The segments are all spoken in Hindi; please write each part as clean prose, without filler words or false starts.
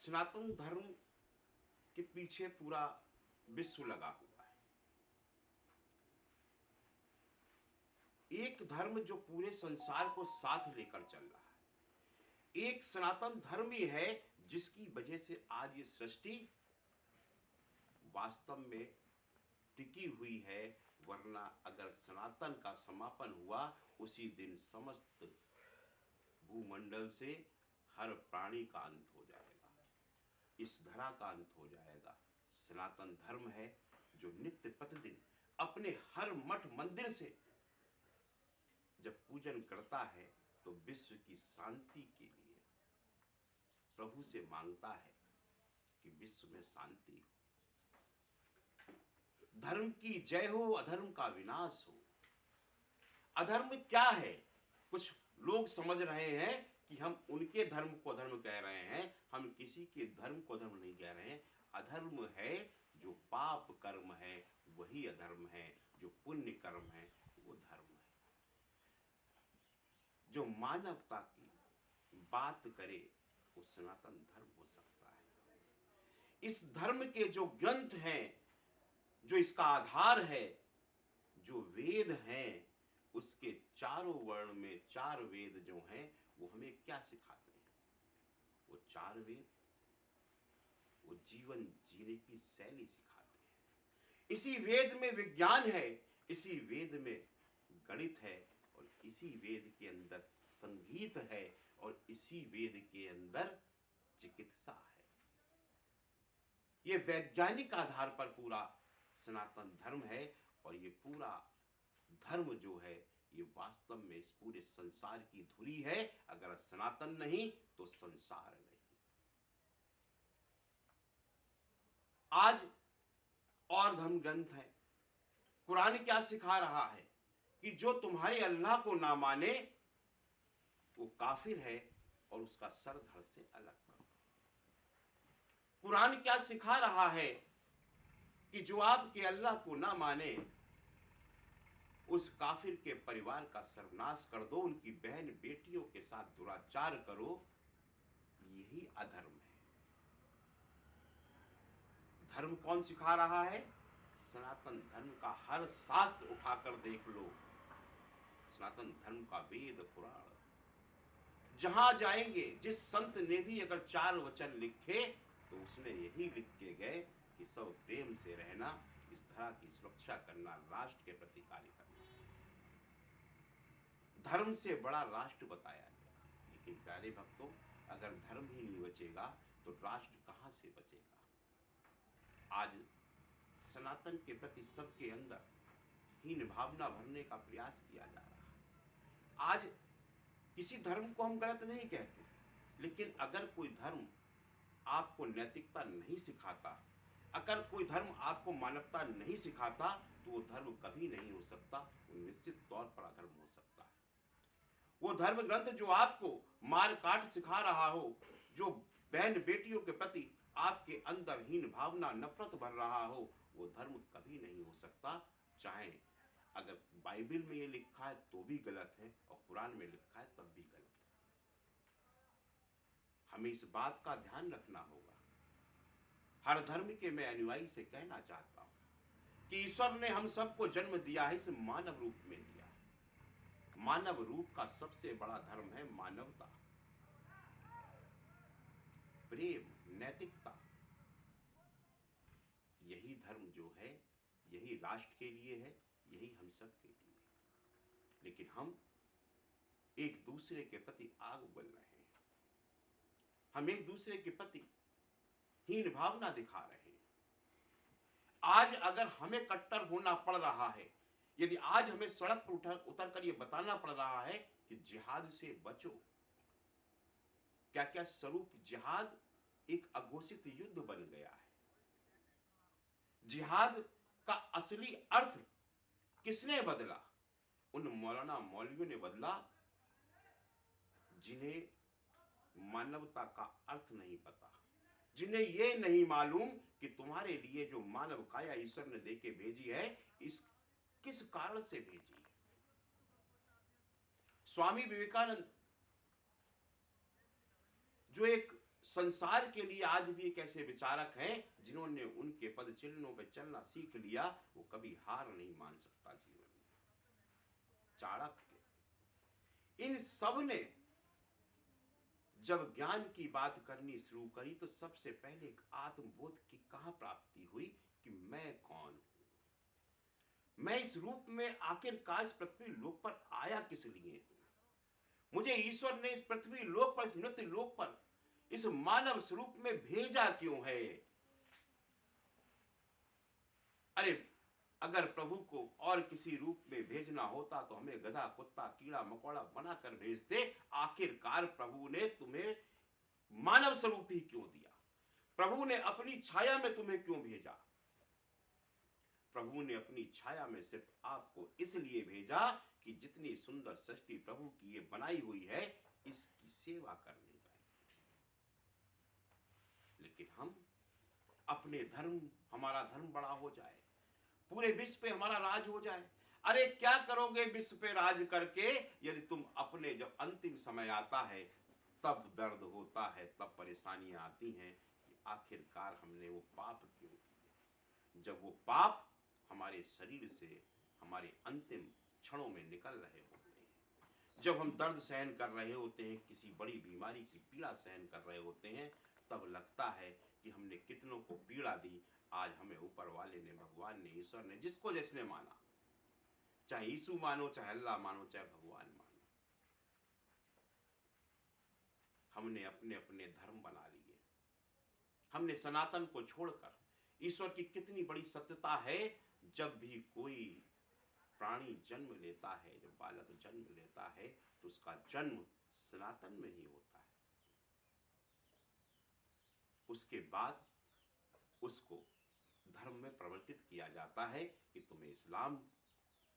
सनातन धर्म के पीछे पूरा विश्व लगा हुआ है। एक धर्म जो पूरे संसार को साथ लेकर चल रहा है, एक सनातन धर्म ही है जिसकी वजह से आज ये सृष्टि वास्तव में टिकी हुई है। वरना अगर सनातन का समापन हुआ, उसी दिन समस्त भूमंडल से हर प्राणी का अंत हो जाएगा, इस धरा का अंत हो जाएगा। सनातन धर्म है जो नित्य प्रतिदिन अपने हर मठ मंदिर से जब पूजन करता है तो विश्व की शांति के लिए प्रभु से मांगता है कि विश्व में शांति हो, धर्म की जय हो, अधर्म का विनाश हो। अधर्म क्या है? कुछ लोग समझ रहे हैं कि हम उनके धर्म को अधर्म कह रहे हैं, हम किसी के धर्म को अधर्म नहीं कह रहे हैं। अधर्म है जो पाप कर्म है वही अधर्म है, जो पुण्य कर्म है वो धर्म है। जो मानवता की बात करे वो सनातन धर्म हो सकता है। इस धर्म के जो ग्रंथ हैं, जो इसका आधार है, जो वेद हैं, उसके चारों वर्ण में चार वेद जो हैं वो हमें क्या सिखाते हैं? वो चार वेद वो जीवन जीने की शैली सिखाते हैं। इसी वेद में विज्ञान है, इसी वेद में गणित है, और इसी वेद के अंदर संगीत है, और इसी वेद के अंदर चिकित्सा है। ये वैज्ञानिक आधार पर पूरा सनातन धर्म है। और ये पूरा धर्म जो है ये वास्तव में इस पूरे संसार की धुरी है। अगर सनातन नहीं तो संसार नहीं। आज और धर्म ग्रंथ है। कुरान क्या सिखा रहा है कि जो तुम्हारे अल्लाह को ना माने वो काफिर है और उसका सर धड़ से अलग करो। कुरान क्या सिखा रहा है कि जो आपके अल्लाह को ना माने उस काफिर के परिवार का सर्वनाश कर दो, उनकी बहन बेटियों के साथ दुराचार करो। यही अधर्म है। धर्म कौन सिखा रहा है? सनातन धर्म का हर शास्त्र उठाकर देख लो। सनातन धर्म का वेद पुराण जहां जाएंगे, जिस संत ने भी अगर 4 वचन लिखे तो उसने यही लिख के गए कि सब प्रेम से रहना, इस धरा की सुरक्षा करना, राष्ट्र के प्रति कार्य करना। धर्म से बड़ा राष्ट्र बताया गया। लेकिन प्यारे भक्तों, अगर धर्म ही नहीं बचेगा तो राष्ट्र कहां से बचेगा? आज सनातन के प्रति सबके अंदर हीन भावना भरने का प्रयास किया जा रहा है। आज किसी धर्म को हम गलत नहीं कहते, लेकिन अगर कोई धर्म आपको नैतिकता नहीं सिखाता, अगर कोई धर्म आपको मानवता नहीं सिखाता, तो वो धर्म कभी नहीं हो सकता। वो निश्चित तौर पर अधर्म हो सकता है। वो धर्म ग्रंथ जो आपको मार काट सिखा रहा हो, जो बहन बेटियों के प्रति आपके अंदर हीन भावना नफरत भर रहा हो, वो धर्म कभी नहीं हो सकता। चाहे अगर बाइबल में ये लिखा है तो भी गलत है, और कुरान में लिखा है तब भी गलत है। हमें इस बात का ध्यान रखना होगा। हर धर्म के मैं अनुयायी से कहना चाहता हूं कि ईश्वर ने हम सबको जन्म दिया है, इस मानव रूप में दिया है। मानव रूप का सबसे बड़ा धर्म है मानवता, प्रेम, नैतिकता। यही धर्म जो है, यही राष्ट्र के लिए है, यही हम सब के लिए है। लेकिन हम एक दूसरे के प्रति आग उगल रहे हैं। हम एक दूसरे के प्रति हीन भावना दिखा रहे हैं। आज अगर हमें कट्टर होना पड़ रहा है, यदि आज हमें सड़क पर उतर कर यह बताना पड़ रहा है कि जिहाद से बचो, क्या क्या स्वरूप जिहाद एक अघोषित युद्ध बन गया है। जिहाद का असली अर्थ किसने बदला? उन मौलाना मौलवियों ने बदला जिन्हें मानवता का अर्थ नहीं पता, जिन्हें यह नहीं मालूम कि तुम्हारे लिए जो मानव काया ईश्वर ने देके भेजी है, इस किस कारण से भेजी है। स्वामी विवेकानंद जो एक संसार के लिए आज भी एक ऐसे विचारक हैं जिन्होंने उनके पद चिन्हों पे चलना सीख लिया, वो कभी हार नहीं मान सकता जीवन में। चाणक्य, इन सब ने जब ज्ञान की बात करनी शुरू करी तो सबसे पहले एक आत्मबोध की कहां प्राप्ति हुई कि मैं कौन हूं, मैं इस रूप में आखिरकार इस पृथ्वी लोक पर आया किस लिए हूं, मुझे ईश्वर ने इस पृथ्वी लोक पर, इस मृत्यु लोक पर, इस मानव स्वरूप में भेजा क्यों है। अरे अगर प्रभु को और किसी रूप में भेजना होता तो हमें गधा कुत्ता कीड़ा मकोड़ा बनाकर भेजते, आखिरकार प्रभु ने तुम्हें मानव स्वरूप ही क्यों दिया, प्रभु ने अपनी छाया में तुम्हें क्यों भेजा। प्रभु ने अपनी छाया में सिर्फ आपको इसलिए भेजा कि जितनी सुंदर सृष्टि प्रभु की ये बनाई हुई है इसकी सेवा करने जाए। लेकिन हम अपने धर्म, हमारा धर्म बड़ा हो जाए, पूरे विश्व पे हमारा राज हो जाए। अरे क्या करोगे विश्व पे राज करके, यदि तुम अपने, जब अंतिम समय आता है तब दर्द होता है, तब परेशानियां आती हैं कि आखिरकार हमने वो पाप क्यों किए। जब वो पाप हमारे शरीर से हमारे अंतिम क्षणों में निकल रहे होते हैं, जब हम दर्द सहन कर रहे होते हैं, किसी बड़ी बीमारी की पीड़ा सहन कर रहे होते हैं, तब लगता है कि हमने कितनों को पीड़ा दी। आज हमें ऊपर वाले ने, भगवान ने, ईश्वर ने, जिसको जिसने माना, चाहे यीशु मानो, चाहे अल्लाह मानो, चाहे भगवान मानो, हमने अपने अपने धर्म बना लिए। हमने सनातन को छोड़कर, ईश्वर की कितनी बड़ी सत्यता है, जब भी कोई प्राणी जन्म लेता है, जब बालक जन्म लेता है तो उसका जन्म सनातन में ही होता है। उसके बाद उसको धर्म में परिवर्तित किया जाता है कि तुम्हें इस्लाम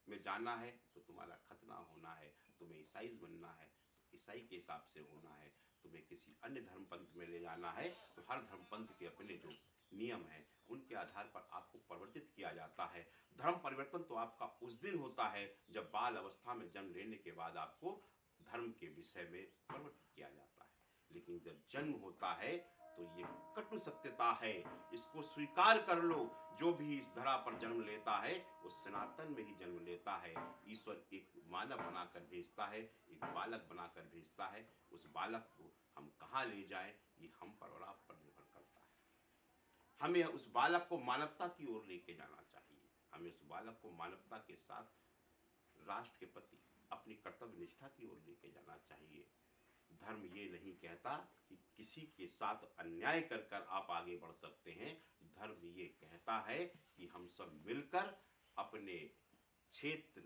में जाना है तो तुम्हारा खतना होना है, तुम्हें ईसाई बनना है तो ईसाई के हिसाब से होना है, तुम्हें किसी अन्य धर्म पंथ में ले जाना है तो हर धर्म पंथ के अपने जो नियम हैं उनके आधार पर आपको परिवर्तित किया जाता है। धर्म परिवर्तन तो आपका उस दिन होता है जब बाल अवस्था में जन्म लेने के बाद आपको धर्म के विषय में परिवर्तित किया जाता है। लेकिन जब जन्म होता है तो ये कटु सत्यता है, इसको स्वीकार कर लो। जो भी इस धरा पर जन्म लेता है वो सनातन में ही जन्म लेता है। ईश्वर एक मानव बनाकर भेजता है, एक बालक बनाकर भेजता है। उस बालक को हम कहाँ ले जाएं ये हम पर और आप पर निर्भर करता है। हमें उस बालक को मानवता की ओर लेके जाना चाहिए। हमें उस बालक को मानवता के साथ राष्ट्र के प्रति अपनी कर्तव्य निष्ठा की ओर लेके जाना चाहिए। धर्म ये नहीं कहता कि किसी के साथ अन्याय कर कर आप आगे बढ़ सकते हैं। धर्म ये कहता है कि हम सब मिलकर अपने क्षेत्र,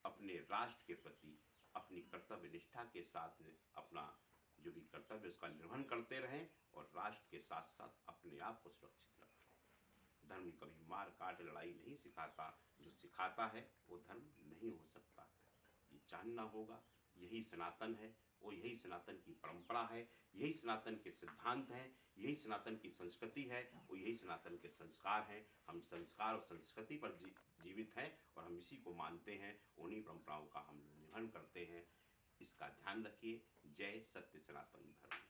अपने राष्ट्र के प्रति अपनी कर्तव्य निष्ठा के साथ अपना जो भी कर्तव्य उसका निर्वहन करते रहें और राष्ट्र के साथ साथ अपने आप को सुरक्षित रखें। धर्म कभी मार काट लड़ाई नहीं सिखाता, जो सिखाता है वो धर्म नहीं हो सकता। ये जानना होगा, यही सनातन है, वो यही सनातन की परंपरा है, यही सनातन के सिद्धांत हैं, यही सनातन की संस्कृति है, वो यही सनातन के संस्कार हैं। हम संस्कार और संस्कृति पर जीवित हैं और हम इसी को मानते हैं, उन्हीं परंपराओं का हम निर्वहन करते हैं। इसका ध्यान रखिए। जय सत्य सनातन धर्म।